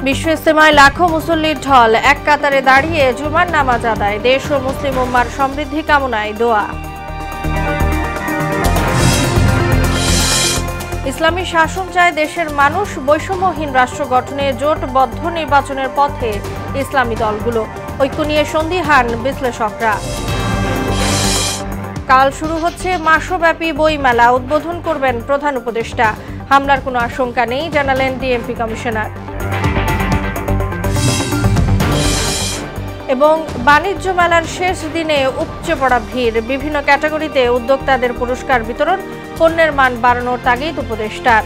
বিশ্ব ইজতেমায় লাখো মুসল্লির ঢল, এক কাতারে দাঁড়িয়ে জুমার নামাজ আদায়, দেশ ও মুসলিম উম্মার সমৃদ্ধি কামনায় দোয়া। ইসলামী শাসন চায় দেশের মানুষ, বৈষম্যহীন রাষ্ট্র গঠনে জোটবদ্ধ নির্বাচনের পথে ইসলামী দলগুলো, ঐক্য নিয়ে সন্দিহান বিশ্লেষকরা। কাল শুরু হচ্ছে মাসব্যাপী বইমেলা, উদ্বোধন করবেন প্রধান উপদেষ্টা। হামলার কোনো আশঙ্কা নেই জানালেন ডিএমপি কমিশনার। এবং বাণিজ্য মেলার শেষ দিনে উপচে পড়া ভিড়, বিভিন্ন ক্যাটাগরিতে উদ্যোক্তাদের পুরস্কার বিতরণ, পণ্যের মান বাড়ানোর তাগিদ উপদেষ্টার।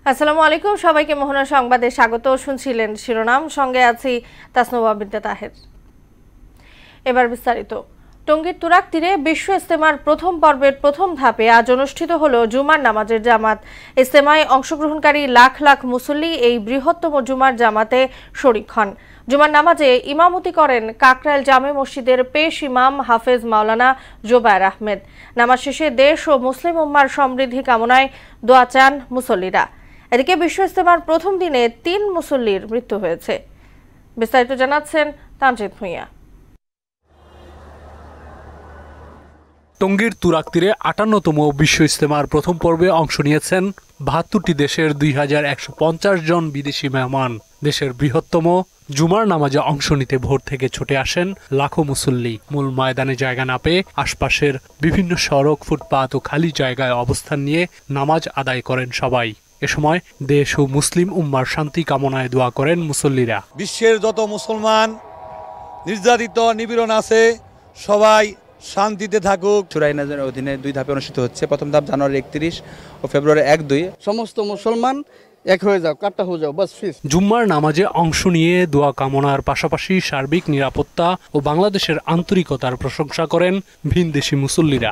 আসসালামু আলাইকুম, সবাইকে মোহনা সংবাদে স্বাগত। শুনছিলেন শিরোনাম, সঙ্গে আছি তাসনুবা বিনতে তাহের। এবার বিস্তারিত। টঙ্গীর তুরাগ তীরে বিশ্ব ইজতেমার প্রথম পর্বের প্রথম ধাপে আজ অনুষ্ঠিত হল জুমার নামাজের জামাত। ইজতেমায় অংশগ্রহণকারী লাখ লাখ মুসল্লি এই বৃহত্তম জুমার জামাতে শরিক হন। জুমার নামাজে ইমামতি করেন কাকরাইল জামে মসজিদের পেশ ইমাম হাফেজ মাওলানা জোবায়ের আহমেদ। নামাজ শেষে দেশ ও মুসলিম উম্মার সমৃদ্ধি কামনায় দোয়া চান মুসল্লিরা। এদিকে বিশ্ব ইজতেমার প্রথম দিনে ৩ মুসল্লির মৃত্যু হয়েছে। বিস্তারিত জানাচ্ছেন তানজিদ ভুঁইয়া। টঙ্গীর তুরাগ তীরে ৫৮তম বিশ্ব ইজতেমার প্রথম পর্বে অংশ নিয়েছেন ৭২টি দেশের ২,১৫০ জন বিদেশি মেহমান। দেশের বৃহত্তম জুমার নামাজে অংশ নিতে ভোর থেকে ছুটে আসেন লাখো মুসল্লি। মূল ময়দানে জায়গা না পেয়ে আশপাশের বিভিন্ন সড়ক, ফুটপাত ও খালি জায়গায় অবস্থান নিয়ে নামাজ আদায় করেন সবাই। এ সময় দেশ ও মুসলিম উম্মার শান্তি কামনায় দোয়া করেন মুসল্লিরা। বিশ্বের যত মুসলমান নির্যাতিত নিপীড়ন আছে সবাই শান্তিতে থাকুক। চূড়াই নাজারের অধীনে 2 ধাপে অনুষ্ঠিত হচ্ছে। প্রথম ধাপ জানুয়ারি 31 ও ফেব্রুয়ারি 1-2। সমস্ত মুসলমান এক হয়ে যাও, কাট্টা হয়ে যাও, বাস ফিস। জুম্মার নামাজে অংশ নিয়ে দোয়া কামনার পাশাপাশি সার্বিক নিরাপত্তা ও বাংলাদেশের আন্তরিকতার প্রশংসা করেন ভিনদেশি মুসল্লিরা।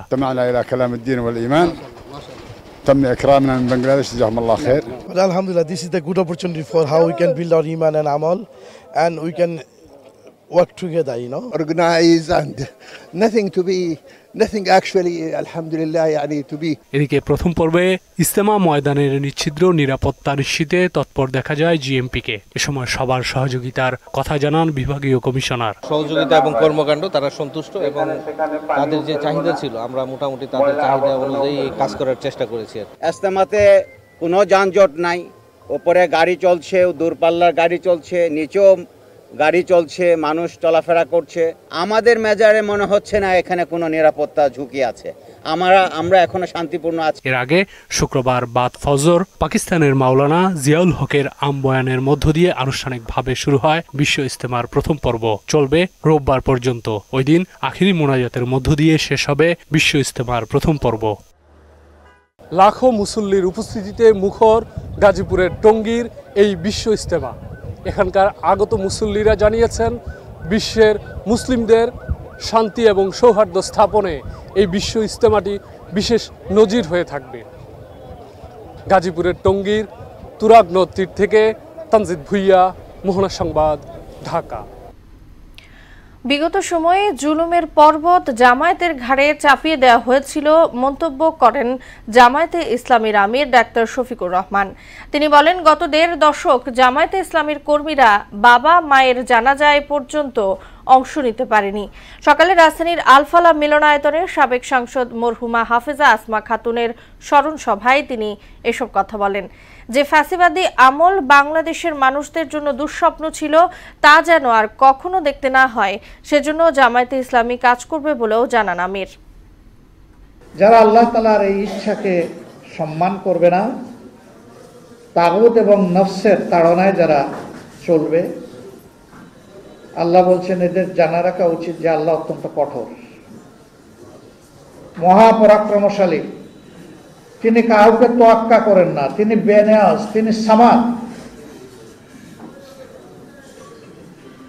Alhamdulillah, this is the good opportunity for how we can build our iman and amal, and we can work together, organize, and nothing actually, alhamdulillah, to be. এদিকে প্রথম পর্বে ইজতেমা ময়দানের নিচ্ছিদ্র নিরাপত্তা নিশ্চিতে তৎপর দেখা যায় জিএমপিকে। এ সময় সবার সহযোগিতার কথা জানান বিভাগীয় কমিশনার। সহযোগিতা এবং কর্মকাণ্ড তারা সন্তুষ্ট এবং তাদের যে চাহিদা ছিল আমরা মোটামুটি তাদের চাহিদা অনুযায়ী কাজ করার চেষ্টা করেছি। ইজতেমাতে কোনো যানজট নাই, ওপরে গাড়ি চলছে, দূরপাল্লার গাড়ি চলছে, নিচেও গাড়ি চলছে, মানুষ চলাফেরা করছে। আমাদের মেজারে মনে হচ্ছে না এখানে কোনো নিরাপত্তা ঝুঁকি আছে। আমরা এখনো শান্তিপূর্ণ আছি। এর আগে শুক্রবার বাদ ফজর পাকিস্তানের মাওলানা জিয়াউল হকের আমবয়ানের মধ্য দিয়ে আনুষ্ঠানিকভাবে শুরু হয় বিশ্ব ইজতেমার প্রথম পর্ব। চলবে রোববার পর্যন্ত। ওই দিন আখিরি মোনাজাতের মধ্য দিয়ে শেষ হবে বিশ্ব ইজতেমার প্রথম পর্ব। লাখো মুসল্লির উপস্থিতিতে মুখর গাজীপুরের টঙ্গীর এই বিশ্ব ইজতেমা। এখানকার আগত মুসল্লিরা জানিয়েছেন বিশ্বের মুসলিমদের শান্তি এবং সৌহার্দ্য স্থাপনে এই বিশ্ব ইজতেমাটি বিশেষ নজির হয়ে থাকবে। গাজীপুরের টঙ্গীর তুরাগ নদ তীর থেকে তানজিদ ভুঁইয়া, মোহনা সংবাদ, ঢাকা। বিগত সময়ে জুলুমের পর্বত জামায়াতের ঘাড়ে চাপিয়ে দেওয়া হয়েছিল মন্তব্য করেন জামায়াতে ইসলামীর আমির ডাক্তার শফিকুর রহমান। তিনি বলেন, গত 1.5 দশক জামায়াতে ইসলামীর কর্মীরা বাবা মায়ের জানাজায় পর্যন্ত অংশ নিতে পারেনি। সকালে রাজধানীর আলফালা মিলনায়তনে সাবেক সাংসদ মরহুমা হাফেজা আসমা খাতুনের স্মরণ সভায় তিনি এসব কথা বলেন। যে ফ্যাসিবাদী আমল বাংলাদেশের মানুষদের জন্য দুঃস্বপ্ন ছিল তা যেন আর কখনো দেখতে না হয়, সেজন্য জামায়াতে ইসলামী কাজ করবে বলেও জানান আমির। যারা আল্লাহ তাআলার এই ইচ্ছাকে সম্মান করবে না, তাগুত এবং নফসের তাড়নায় যারা চলবে, আল্লাহ বলছেন এদের জানা রাখা উচিত যে আল্লাহ অত্যন্ত কঠোর, মহাপরাক্রমশালী। তিনি কাউকে তোয়াক্কা করেন না, তিনি বেনিয়াজ, তিনি সামাদ,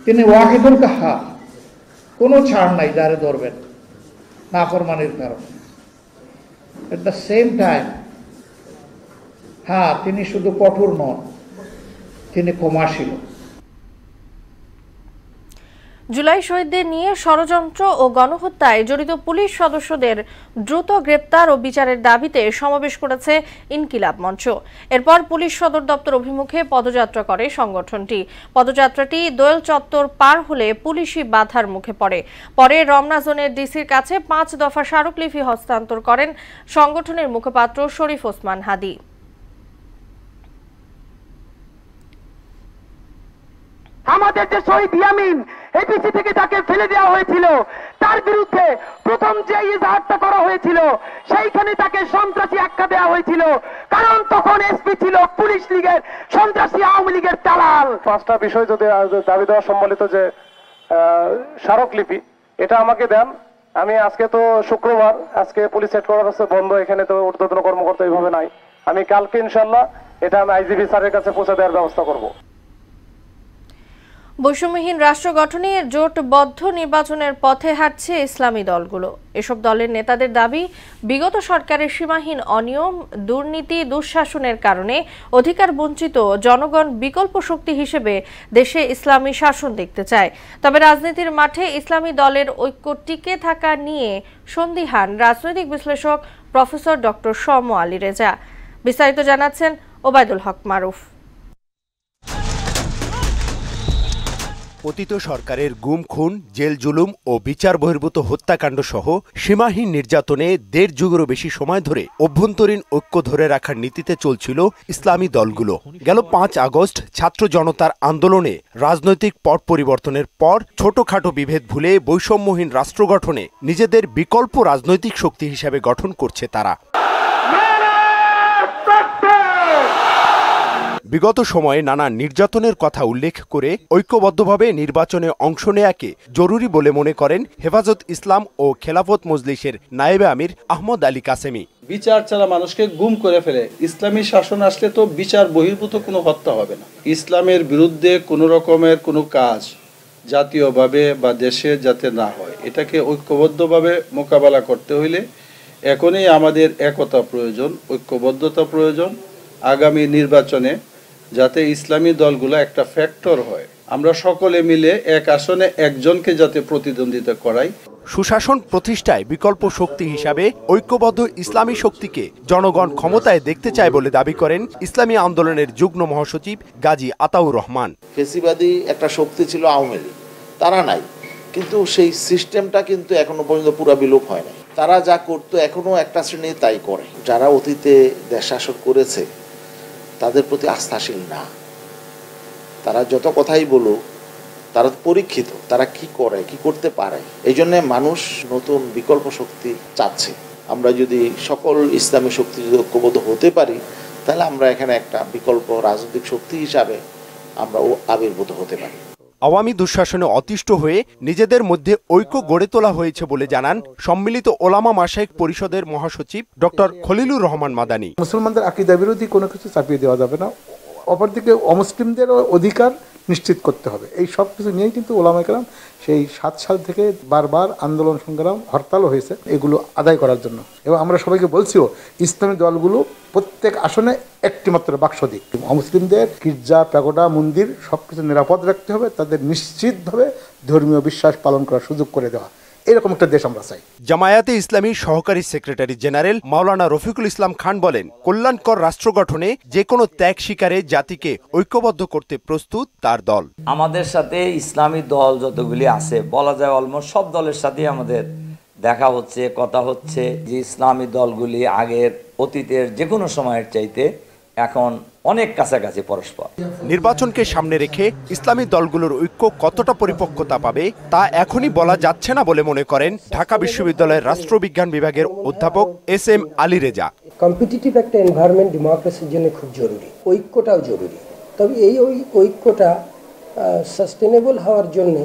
তিনি ওয়াহিদুল কাহ্হার। কোনো ছাড় নাই যারে ধরবেন নাফরমানির কারণে। এট দ্য সেম টাইম, তিনি শুধু কঠোর নন, তিনি ক্ষমাশীল। জুলাই শহীদদের নিয়ে ষড়যন্ত্র ও গণহত্যায় জড়িত পুলিশ সদস্যদের দ্রুত গ্রেপ্তার ও বিচারের দাবিতে সমাবেশ করেছে ইনকিলাব মঞ্চ। এরপর পুলিশ সদর দপ্তর অভিমুখে পদযাত্রা করে সংগঠনটি। পদযাত্রাটি দোয়েল চত্বর পার হলে পুলিশি বাধার মুখে পড়ে। পরে রমনা জোনের ডিসির কাছে 5 দফা স্মারকলিপি হস্তান্তর করেন সংগঠনের মুখপাত্র শরীফ ওসমান হাদি। আমাদের যে শহীদ ইয়ামিন এপিসি থেকে তাকে ফেলে দেওয়া হয়েছিল, তার বিরুদ্ধে প্রথম যে ইজহারটা করা হয়েছিল সেইখানে তাকে সন্ত্রাসী আখ্যা দেওয়া হয়েছিল, কারণ তখন এসপি ছিল পুলিশ লীগের সন্ত্রাসী আওয়ামী লীগের দালাল। 5টা বিষয় যদি দাবি দেওয়া সম্বলিত যে স্মারকলিপি, এটা আমাকে দেন। আমি আজকে তো শুক্রবার, আজকে পুলিশ হেডকোয়ার্টার বন্ধ, এখানে তো ঊর্ধ্বতন কর্মকর্তা এইভাবে নাই। আমি কালকে ইনশাল্লাহ এটা আমি আইজিপি স্যারের কাছে পৌঁছে দেওয়ার ব্যবস্থা করব। বৈষম্যহীন রাষ্ট্র গঠনে জোটবদ্ধ নির্বাচনের পথে হাঁটছে ইসলামী দলগুলো। এসব দলের নেতাদের দাবি, বিগত সরকারের সীমাহীন অনিয়ম, দুর্নীতি, দুঃশাসনের কারণে অধিকার বঞ্চিত জনগণ বিকল্প শক্তি হিসেবে দেশে ইসলামী শাসন দেখতে চায়। তবে রাজনীতির মাঠে ইসলামী দলের ঐক্য টিকে থাকা নিয়ে সন্দিহান রাজনৈতিক বিশ্লেষক প্রফেসর ডক্টর শম আলী রেজা। বিস্তারিত জানাচ্ছেন ওবায়দুল হক মারুফ। অতীত সরকারের গুম খুন, জেল জুলুম ও বিচার বহির্ভূত হত্যাকাণ্ড সহ সীমাহীন নির্যাতনে 1.5 যুগেরও বেশি সময় ধরে অভ্যন্তরীণ ঐক্য ধরে রাখার নীতিতে চলছিল ইসলামী দলগুলো। গেল 5 আগস্ট ছাত্র জনতার আন্দোলনে রাজনৈতিক পট পরিবর্তনের পর ছোটখাটো বিভেদ ভুলে বৈষম্যহীন রাষ্ট্র গঠনে নিজেদের বিকল্প রাজনৈতিক শক্তি হিসেবে গঠন করছে তারা। বিগত সময়ে নানা নির্যাতনের কথা উল্লেখ করে ঐক্যবদ্ধভাবে নির্বাচনে অংশ নেয়াকে জরুরি বলে মনে করেন হেফাজত ইসলাম ও খেলাফত মজলিসের নায়েবে আমির আহমদ আলী কাসেমি। বিচার ছাড়া মানুষকে গুম করে ফেলে। ইসলামী শাসন আসলে তো বিচার বহির্ভূত কোনো হত্যা হবে না। ইসলামের বিরুদ্ধে কোনো রকমের কোনো কাজ জাতীয়ভাবে বা দেশে যাতে না হয়, এটাকে ঐক্যবদ্ধভাবে মোকাবেলা করতে হইলে এখনই আমাদের একতা প্রয়োজন, ঐক্যবদ্ধতা প্রয়োজন। আগামী নির্বাচনে যাতে ইসলামী দলগুলো একটা ফ্যাক্টর হয়, আমরা সকলে মিলে এক আসনে একজনকে যাতে প্রতিদ্বন্দ্বিতা করাই। সুশাসন প্রতিষ্ঠায় বিকল্প শক্তি হিসাবে ঐক্যবদ্ধ ইসলামী শক্তিকে জনগণ ক্ষমতায় দেখতে চায় বলে দাবি করেন ইসলামী আন্দোলনের যুগ্ম মহাসচিব গাজী আতাউর রহমান। ফেসিবাদী একটা শক্তি ছিল আওয়ামী লীগ, তারা নাই, কিন্তু সেই সিস্টেমটা কিন্তু এখনো পর্যন্ত পুরো বিলোপ হয় নাই। তারা যা করতো এখনো একটা শ্রেণী তাই করে। যারা অতীতে দেশ শাসন করেছে তাদের প্রতি আস্থাশীল না। তারা যত কথাই বলুক, তারা পরীক্ষিত, তারা কি করে, কি করতে পারে। এই জন্য মানুষ নতুন বিকল্প শক্তি চাচ্ছে। আমরা যদি সকল ইসলামী শক্তি যদি ঐক্যবদ্ধ হতে পারি, তাহলে আমরা এখানে একটা বিকল্প রাজনৈতিক শক্তি হিসাবে আমরা আবির্ভূত হতে পারি। আওয়ামী দুঃশাসনে অতিষ্ঠ হয়ে নিজেদের মধ্যে ঐক্য গড়ে তোলা হয়েছে বলে জানান সম্মিলিত ওলামা মাশায়েখ পরিষদের মহাসচিব ডক্টর খলিলুর রহমান মাদানী। মুসলমানদের আকীদা বিরোধী কোনো কিছু চাপিয়ে দেওয়া যাবে না, অপরদিকে অমুসলিমদেরও অধিকার নিশ্চিত করতে হবে। এই সব কিছু নিয়েই কিন্তু ওলামায়ে কেরাম সেই 7 সাল থেকে বারবার আন্দোলন সংগ্রাম হরতালও হয়েছে এগুলো আদায় করার জন্য। এবং আমরা সবাইকে বলছিও ইসলামী দলগুলো প্রত্যেক আসনে একটি মাত্র বাক্স দিক। অমুসলিমদের গির্জা, প্যাগোডা, মন্দির সবকিছু নিরাপদ রাখতে হবে, তাদের নিশ্চিতভাবে ধর্মীয় বিশ্বাস পালন করার সুযোগ করে দেওয়া, এরকম একটা দেশ আমরা চাই। জামায়াতে ইসলামী সহকারী সেক্রেটারি জেনারেল মাওলানা রফিকুল ইসলাম খান বলেন, কল্যাণকর রাষ্ট্র গঠনে যে কোনো ত্যাগ শিকারে জাতিকে ঐক্যবদ্ধ করতে প্রস্তুত তার দল। আমাদের সাথে ইসলামী দল যতগুলি আছে, বলা যায় অলমোস্ট সব দলের সাথেই আমাদের দেখা হচ্ছে, কথা হচ্ছে যে ইসলামী দলগুলি আগের অতীতের যে কোনো সময়ের চাইতে এখন অনেক কাছাকাছি পরস্পর। নির্বাচনকে সামনে রেখে ইসলামী দলগুলোর ঐক্য কতটা পরিপক্কতা পাবে তা এখনই বলা যাচ্ছে না বলে মনে করেন ঢাকা বিশ্ববিদ্যালয়ের রাষ্ট্রবিজ্ঞান বিভাগের অধ্যাপক SM আলী রেজা। কম্পিটিটিভ একটা এনভায়রনমেন্ট ডেমোক্রেসির জন্য খুব জরুরি, ঐক্যটাও জরুরি। তবে এই ঐক্যটা সাস্টেনেবল হওয়ার জন্য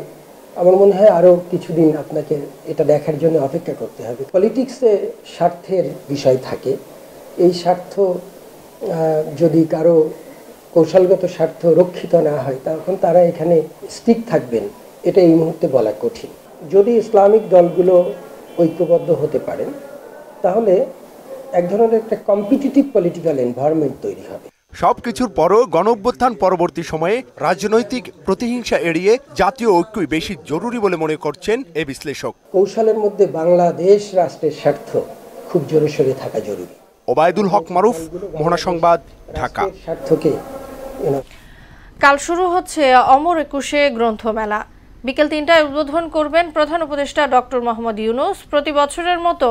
আমার মনে হয় আরও কিছুদিন আপনাকে এটা দেখার জন্য অপেক্ষা করতে হবে। পলিটিক্সে স্বার্থের বিষয় থাকে, এই স্বার্থ যদি কারো কৌশলগত স্বার্থ রক্ষিত না হয় তখন তারা এখানে স্টিক থাকবেন, এটা এই মুহূর্তে বলা কঠিন। যদি ইসলামিক দলগুলো ঐক্যবদ্ধ হতে পারেন তাহলে এক ধরনের একটা কম্পিটিটিভ পলিটিক্যাল এনভায়রনমেন্ট তৈরি হবে। সবকিছুর পরও গণঅভ্যুত্থান পরবর্তী সময়ে রাজনৈতিক প্রতিহিংসা এড়িয়ে জাতীয় ঐক্যই বেশি জরুরি বলে মনে করছেন এ বিশ্লেষক। কৌশলের মধ্যে বাংলাদেশ রাষ্ট্রের স্বার্থ খুব জোরে সোরে থাকা জরুরি। ওবায়দুল হক মারুফ, মোহনা সংবাদ, ঢাকা। স্বার্থকে কাল শুরু হচ্ছে অমর একুশে গ্রন্থমেলা। বিকেল ৩টায় উদ্বোধন করবেন প্রধান উপদেষ্টা ডক্টর মোহাম্মদ ইউনূস। প্রতি বছরের মতো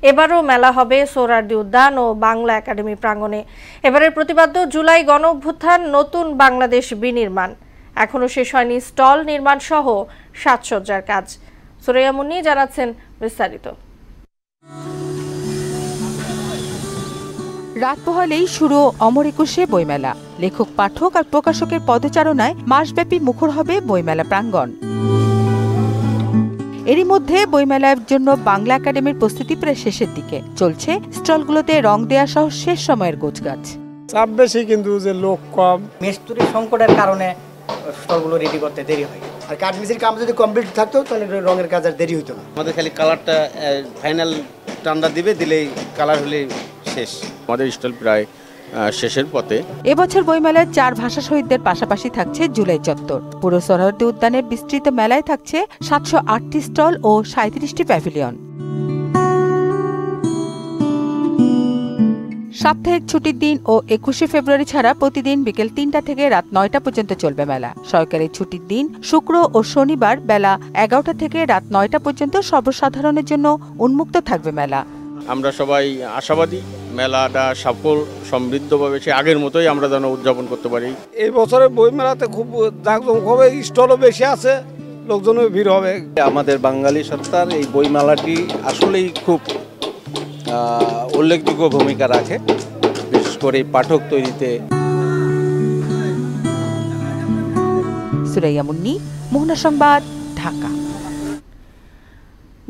এবারও মেলা হবে সোহরাওয়ার্দী উদ্যান ও বাংলা একাডেমি প্রাঙ্গণে। এবারের প্রতিপাদ্য জুলাই গণ অভ্যুত্থান, নতুন বাংলাদেশ বিনির্মাণ। এখনও শেষ হয়নি স্টল নির্মাণ সহ সাজসজ্জার কাজ। সুরাইয়া মুন্নি জানাচ্ছেন বিস্তারিত। রাত পোহালেই শুরু অমর একুশে বইমেলা। লেখক, পাঠক আর প্রকাশকের পদচারণায় মাসব্যাপী মুখর হবে বইমেলা প্রাঙ্গণ। এরই মধ্যে বইমেলার জন্য বাংলা একাডেমির প্রস্তুতি প্রায় শেষের দিকে। চলছে স্টলগুলোতে রং দেয়া সহ শেষ সময়ের গোছগাছ। চাপ বেশি, কিন্তু যে লোক কম, মিস্ত্রি সংকটের কারণে স্টলগুলো রেডি করতে দেরি হয়। আর কাঠমিস্ত্রির কাম যদি কমপ্লিট থাকতো তাহলে রঙের কাজ আর দেরি হতো না। আমাদের খালি কালারটা ফাইনাল টান্ডা দিলেই কালার হলে শেষ। আমাদের স্টল প্রায় শেষের পথে। এবছর বইমেলায় 4 ভাষা শহীদদের পাশাপাশি থাকছে জুলাই চত্বর। পুরো সোহরাওয়ার্দী উদ্যানের বিস্তৃত মেলায় থাকছে 708টি স্টল ও 37টি প্যাভিলিয়ন। সাপ্তাহিক ছুটির দিন ও 21শে ফেব্রুয়ারি ছাড়া প্রতিদিন বিকেল 3টা থেকে রাত 9টা পর্যন্ত চলবে মেলা। সরকারি ছুটির দিন শুক্র ও শনিবার বেলা 11টা থেকে রাত 9টা পর্যন্ত সর্বসাধারণের জন্য উন্মুক্ত থাকবে মেলা। আমরা সবাই আশাবাদী মেলাটা সফল সমৃদ্ধভাবে সে আগের মতোই আমরা যেন উদযাপন করতে পারি। এই বছরের বই মেলাতে খুব জাঁকজমক হবে, স্টলও বেশি আছে, লোকজনও ভিড় হবে। আমাদের বাঙালি সত্তার এই বই মেলাটি আসলেই খুব উল্লেখযোগ্য ভূমিকা রাখে, বিশেষ করে পাঠক তৈরিতে। সুরাইয়া মুন্নি, মোহনা সংবাদ, ঢাকা।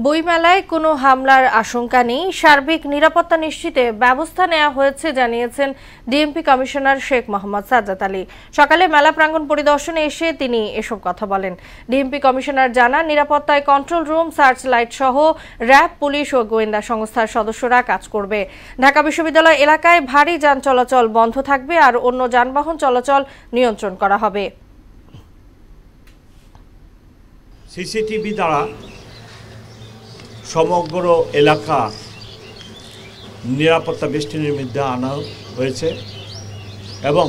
বইমেলায় কোনো হামলার আশঙ্কা নেই, সার্বিক নিরাপত্তা নিশ্চিতে ব্যবস্থা নেওয়া হয়েছে জানিয়েছেন ডিএমপি কমিশনার শেখ মোহাম্মদ সাজ্জাদ আলী। সকালে মেলা প্রাঙ্গণ পরিদর্শনে এসে তিনি এসব কথা বলেন। ডিএমপি কমিশনার জানান, নিরাপত্তায় কন্ট্রোল রুম, সার্চ লাইট সহ র্যাব, পুলিশ ও গোয়েন্দা সংস্থার সদস্যরা কাজ করবে। ঢাকা বিশ্ববিদ্যালয় এলাকায় ভারী যান চলাচল বন্ধ থাকবে আর অন্য যানবাহন চলাচল নিয়ন্ত্রণ করা হবে। সিসিটিভি দ্বারা সমগ্র এলাকা নিরাপত্তা বেষ্টনীর মধ্যে আনা হয়েছে এবং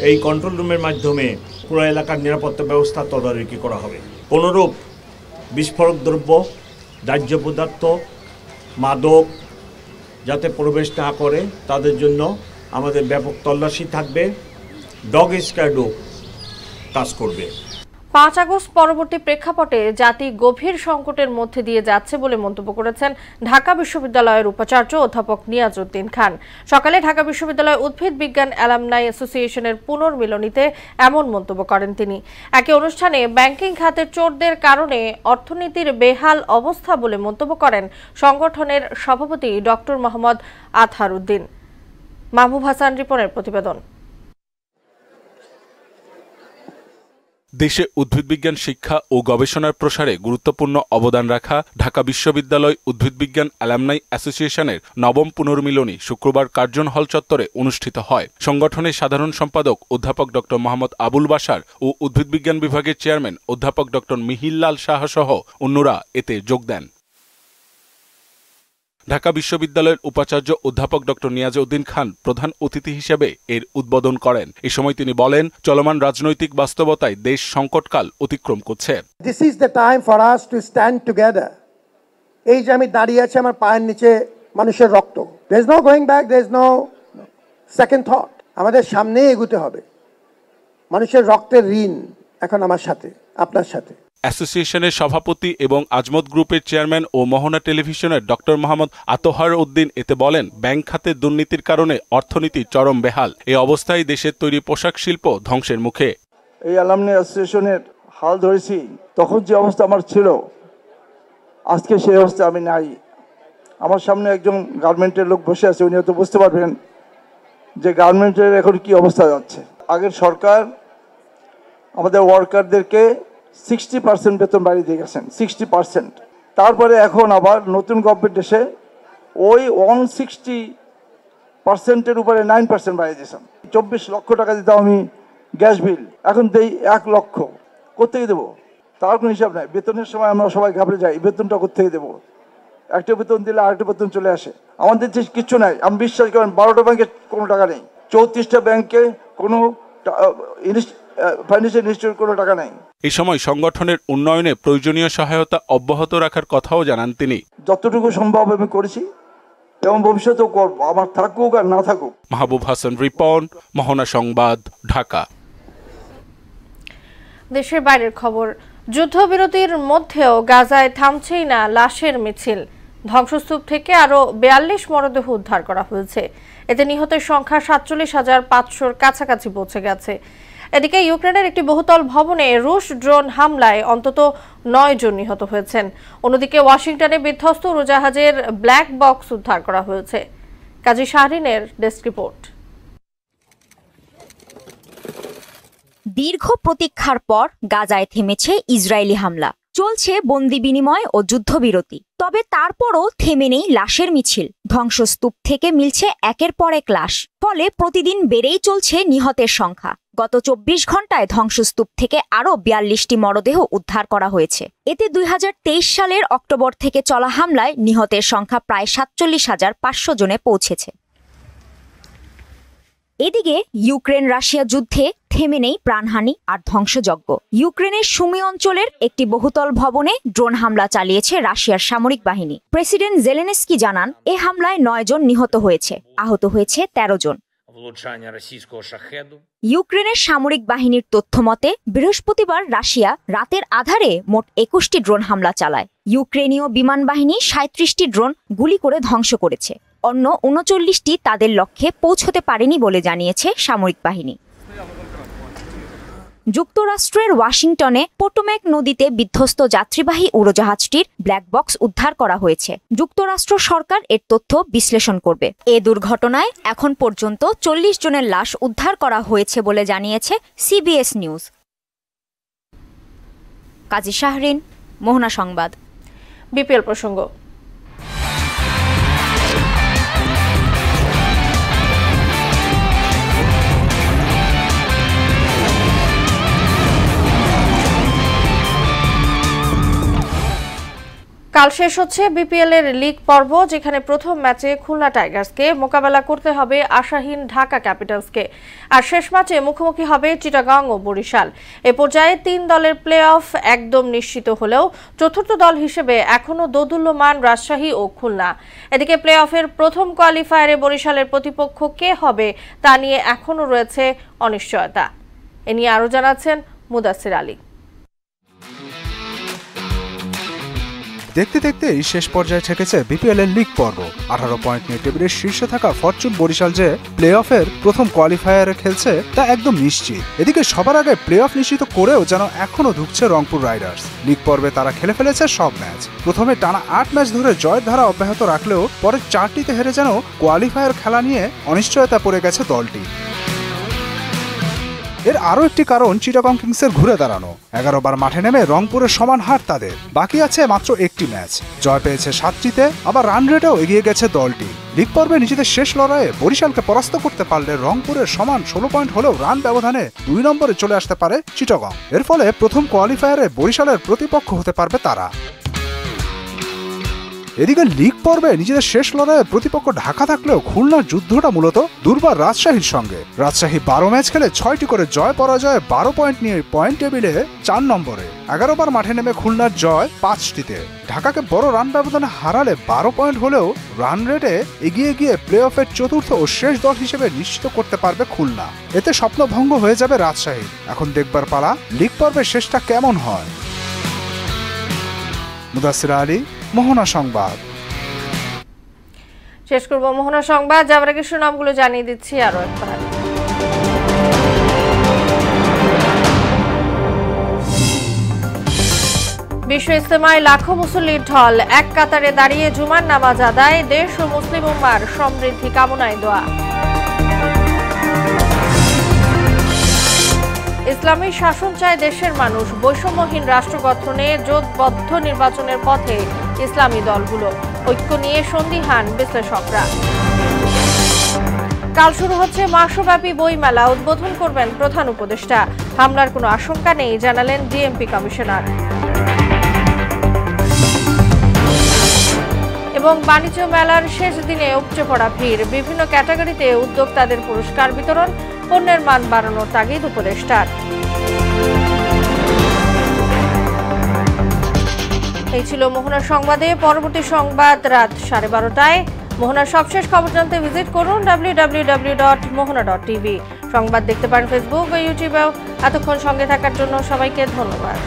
এই কন্ট্রোল রুমের মাধ্যমে পুরো এলাকার নিরাপত্তা ব্যবস্থা তদারকি করা হবে। কোনোরূপ বিস্ফোরক দ্রব্য, দাহ্য পদার্থ, মাদক যাতে প্রবেশ না করে তাদের জন্য আমাদের ব্যাপক তল্লাশি থাকবে। ডগ স্কোয়াডও কাজ করবে। 5 আগস্ট পরবর্তী প্রেক্ষাপটে জাতি গভীর সংকটের মধ্যে দিয়ে যাচ্ছে বলে মন্তব্য করেছেন ঢাকা বিশ্ববিদ্যালয়ের উপাচার্য অধ্যাপক নিয়াজউদ্দিন খান। সকালে ঢাকা বিশ্ববিদ্যালয় উদ্ভিদ বিজ্ঞান অ্যালামনাই অ্যাসোসিয়েশনের পুনর্মিলনীতে এমন মন্তব্য করেন তিনি। একই অনুষ্ঠানে ব্যাংকিং খাতের চোরদের কারণে অর্থনীতির বেহাল অবস্থা বলে মন্তব্য করেন সংগঠনের সভাপতি ডক্টর মোহাম্মদ আতহার উদ্দিন। মাহবুব হাসান রিপনের প্রতিবেদন। দেশে উদ্ভিদবিজ্ঞান শিক্ষা ও গবেষণার প্রসারে গুরুত্বপূর্ণ অবদান রাখা ঢাকা বিশ্ববিদ্যালয় উদ্ভিদবিজ্ঞান অ্যালামনাই অ্যাসোসিয়েশনের ৯ম পুনর্মিলনী শুক্রবার কার্জন হল চত্বরে অনুষ্ঠিত হয়। সংগঠনের সাধারণ সম্পাদক অধ্যাপক ড মোহাম্মদ আবুল বাশার ও উদ্ভিদবিজ্ঞান বিভাগের চেয়ারম্যান অধ্যাপক ড মিহিরলাল সাহা সহ অন্যরা এতে যোগ দেন। ঢাকা বিশ্ববিদ্যালয়ের উপাচার্য অধ্যাপক ড নিয়াজউদ্দিন খান প্রধান অতিথি হিসেবে এর উদ্বোধন করেন। এ সময় তিনি বলেন, চলমান রাজনৈতিক বাস্তবতায় দেশ সংকটকাল অতিক্রম করছে। This is the time for us to stand together. এই যে আমি দাঁড়িয়ে আছি, আমার পায়ের নিচে মানুষের রক্ত। There is no going back, there is no second thought. আমাদের সামনে এগোতে হবে। মানুষের রক্তের ঋণ এখন আমার সাথে, আপনার সাথে। অ্যাসোসিয়েশনের সভাপতি এবং আজমত গ্রুপের চেয়ারম্যান ও মোহনা টেলিভিশনের ডক্টর মোহাম্মদ আতহার উদ্দিন এতে বলেন, ব্যাংক খাতের দুর্নীতির কারণে অর্থনীতি চরম বেহাল। এই অবস্থায় দেশের তৈরি পোশাক শিল্প ধ্বংসের মুখে। এই অ্যালামনাই অ্যাসোসিয়েশনের হাল ধরেছি, তখন যে অবস্থা আমার ছিল আজকে সেই অবস্থা আমি নাই। আমার সামনে একজন গার্মেন্টের লোক বসে আছে, উনি হয়তো বুঝতে পারবেন যে গার্মেন্টের এখন কি অবস্থা যাচ্ছে। আগের সরকার আমাদের ওয়ার্কারদেরকে 60% বেতন বাড়িয়ে দিয়ে গেছেন, 60%। তারপরে এখন আবার নতুন গভর্নমেন্ট এসে ওই 160%-এর উপরে 9% বাড়িয়ে দিয়েছেন। 24 লক্ষ টাকা দিতাম আমি গ্যাস বিল, এখন দেই 1 লক্ষ। কোথেকে দেবো তার কোনো হিসাব নাই। বেতনের সময় আমরা সবাই ঘাবড়ে যাই, বেতনটা কোথেকে দেবো? একটা বেতন দিলে আরেকটা বেতন চলে আসে। আমাদের দেশে কিচ্ছু নাই। আমি বিশ্বাস করেন 12টা ব্যাংকে কোনো টাকা নেই, 34টা ব্যাংকে কোনো ফাইন্যান্সিয়াল ইনস্টিটিউট কোনো টাকা নেই। এই সময় সংগঠনের উন্নয়নে প্রয়োজনীয় সহায়তা অব্যাহত রাখার কথাও জানান তিনি। যতটুকু সম্ভব আমি করেছি এবং ভবিষ্যতেও করবো, আমার থাকুক আর না থাকুক। মাহবুব হাসান রিপন, মোহনা সংবাদ, ঢাকা। দেশের বাইরের খবর, যুদ্ধবিরতির মধ্যেও গাজায় থামছেই না লাশের মিছিল। ধ্বংসস্তূপ থেকে আরো 42 মরদেহ উদ্ধার করা হয়েছে। এতে নিহতের সংখ্যা 47,500-র কাছাকাছি পৌঁছে গেছে। এদিকে ইউক্রেনের একটি বহুতল ভবনে রুশ ড্রোন হামলায় অন্তত 9 জন নিহত হয়েছেন। অন্যদিকে ওয়াশিংটনে বিধ্বস্ত উড়োজাহাজের ব্ল্যাক বক্স উদ্ধার করা হয়েছে। কাজী শাহরিনের ডেস্ক রিপোর্ট। দীর্ঘ প্রতীক্ষার পর গাজায় থেমেছে ইসরায়েলি হামলা, চলছে বন্দি বিনিময় ও যুদ্ধবিরতি। তবে তারপরও থেমে নেই লাশের মিছিল। ধ্বংসস্তূপ থেকে মিলছে একের পর এক লাশ, ফলে প্রতিদিন বেড়েই চলছে নিহতের সংখ্যা। গত 24 ঘন্টায় ধ্বংসস্তূপ থেকে আরও 42টি মরদেহ উদ্ধার করা হয়েছে। এতে 2023 সালের অক্টোবর থেকে চলা হামলায় নিহতের সংখ্যা প্রায় 47,500 জনে পৌঁছেছে। এদিকে ইউক্রেন রাশিয়া যুদ্ধে থেমে নেই প্রাণহানি আর ধ্বংসযজ্ঞ। ইউক্রেনের সুমি অঞ্চলের একটি বহুতল ভবনে ড্রোন হামলা চালিয়েছে রাশিয়ার সামরিক বাহিনী। প্রেসিডেন্ট জেলেনস্কি জানান, এ হামলায় 9 জন নিহত হয়েছে, আহত হয়েছে 13 জন। ইউক্রেনের সামরিক বাহিনীর তথ্যমতে বৃহস্পতিবার রাশিয়া রাতের আধারে মোট 21টি ড্রোন হামলা চালায়। ইউক্রেনীয় বিমান বাহিনী 37টি ড্রোন গুলি করে ধ্বংস করেছে। অন্য 39টি তাদের লক্ষ্যে পৌঁছতে পারেনি বলে জানিয়েছে সামরিক বাহিনী। যুক্তরাষ্ট্রের ওয়াশিংটনে পোটোম্যাক নদীতে বিধ্বস্ত যাত্রীবাহী উড়োজাহাজটির ব্ল্যাক বক্স উদ্ধার করা হয়েছে। যুক্তরাষ্ট্র সরকার এর তথ্য বিশ্লেষণ করবে। এ দুর্ঘটনায় এখন পর্যন্ত 40 জনের লাশ উদ্ধার করা হয়েছে বলে জানিয়েছে সিবিএস নিউজ। কাজী শাহরিন, মোহনা সংবাদ। বিপিএল প্রসঙ্গ। কাল শেষ হচ্ছে বিপিএল এর লিগ পর্ব, যেখানে প্রথম ম্যাচে খুলনা টাইগার্সকে মোকাবেলা করতে হবে আশাহীন ঢাকা ক্যাপিটালসকে, আর শেষ ম্যাচে মুখোমুখি হবে চিটাগাং ও বরিশাল। এ পর্যায়ে 3 দলের প্লে অফ একদম নিশ্চিত হলেও চতুর্থ দল হিসেবে এখনও দোদুল্যমান রাজশাহী ও খুলনা। এদিকে প্লে অফের প্রথম কোয়ালিফায়ারে বরিশালের প্রতিপক্ষ কে হবে তা নিয়ে এখনও রয়েছে অনিশ্চয়তা। এ নিয়ে আরও জানাচ্ছেন মুদাসির আলী। দেখতে দেখতে শেষ পর্যায়ে ঠেকেছে বিপিএল এর লিগ পর্ব। 18 পয়েন্ট নিয়ে টেবিলের শীর্ষে থাকা ফরচুন বরিশাল যে প্লে অফের প্রথম কোয়ালিফায়ারে খেলছে তা একদম নিশ্চিত। এদিকে সবার আগে প্লে অফ নিশ্চিত করেও যেন এখনো ঢুকছে রংপুর রাইডার্স। লিগ পর্বে তারা খেলে ফেলেছে সব ম্যাচ। প্রথমে টানা 8 ম্যাচ ধরে জয়ের ধারা অব্যাহত রাখলেও পরে 4টিতে হেরে যেন কোয়ালিফায়ার খেলা নিয়ে অনিশ্চয়তা পড়ে গেছে দলটি। এর আরও একটি কারণ চিটাগং কিংসের ঘুরে দাঁড়ানো। 11 বার মাঠে নেমে রংপুরের সমান হার তাদের। বাকি আছে মাত্র একটি ম্যাচ, জয় পেয়েছে 7টিতে, আবার রান রেটেও এগিয়ে গেছে দলটি। লিগ পর্বে নিজেদের শেষ লড়াইয়ে বরিশালকে পরাস্ত করতে পারলে রংপুরের সমান 16 পয়েন্ট হলেও রান ব্যবধানে 2 নম্বরে চলে আসতে পারে চিটাগং। এর ফলে প্রথম কোয়ালিফায়ারে বরিশালের প্রতিপক্ষ হতে পারবে তারা। এদিকে লিগ পর্বে নিজেদের শেষ লড়াইয়ে প্রতিপক্ষ ঢাকা থাকলেও খুলনার যুদ্ধটা মূলত দুর্বার রাজশাহীর সঙ্গে। রাজশাহী 12 ম্যাচ খেলে 6টি করে জয় পরাজয়ে 12 পয়েন্ট নিয়ে পয়েন্ট টেবিলে 4 নম্বরে। 11 বার মাঠে নেমে খুলনার জয় 5টিতে। ঢাকাকে বড় রান ব্যবধানে হারালে 12 পয়েন্ট হলেও রান রেটে এগিয়ে গিয়ে প্লে অফের চতুর্থ ও শেষ দল হিসেবে নিশ্চিত করতে পারবে খুলনা। এতে স্বপ্নভঙ্গ হয়ে যাবে রাজশাহী। এখন দেখবার পালা লিগ পর্বের শেষটা কেমন হয়। মুদাসির আলী, মোহনা সংবাদ। শেষ করব মোহনা সংবাদ। যাবার আগে নামগুলো জানিয়ে দিচ্ছি আরো একবার। বিশ্ব ইজতেমায় লাখো মুসল্লির ঢল, এক কাতারে দাঁড়িয়ে জুমার নামাজ আদায়, দেশ ও মুসলিম উম্মার সমৃদ্ধি কামনায় দোয়া। ইসলামী শাসন চায় দেশের মানুষ, বৈষম্যহীন রাষ্ট্র গঠনে জোটবদ্ধ নির্বাচনের পথে ইসলামী দলগুলো, ঐক্য নিয়ে সন্দিহান বিশ্লেষকরা। কাল শুরু হচ্ছে মাসব্যাপী বইমেলা, উদ্বোধন করবেন প্রধান উপদেষ্টা। হামলার কোনো আশঙ্কা নেই জানালেন ডিএমপি কমিশনার। এবং বাণিজ্য মেলার শেষ দিনে উপচে পড়া ভিড়, বিভিন্ন ক্যাটাগরিতে উদ্যোক্তাদের পুরস্কার বিতরণ, পণ্যের মান বাড়ানোর তাগিদ উপদেষ্টার। এই ছিল মোহনার সংবাদে। পরবর্তী সংবাদ রাত 12:30টায়। মোহনার সবশেষ খবর জানতে ভিজিট করুন www.mohana.tv। সংবাদ দেখতে পারেন ফেসবুক ও ইউটিউবেও। এতক্ষণ সঙ্গে থাকার জন্য সবাইকে ধন্যবাদ।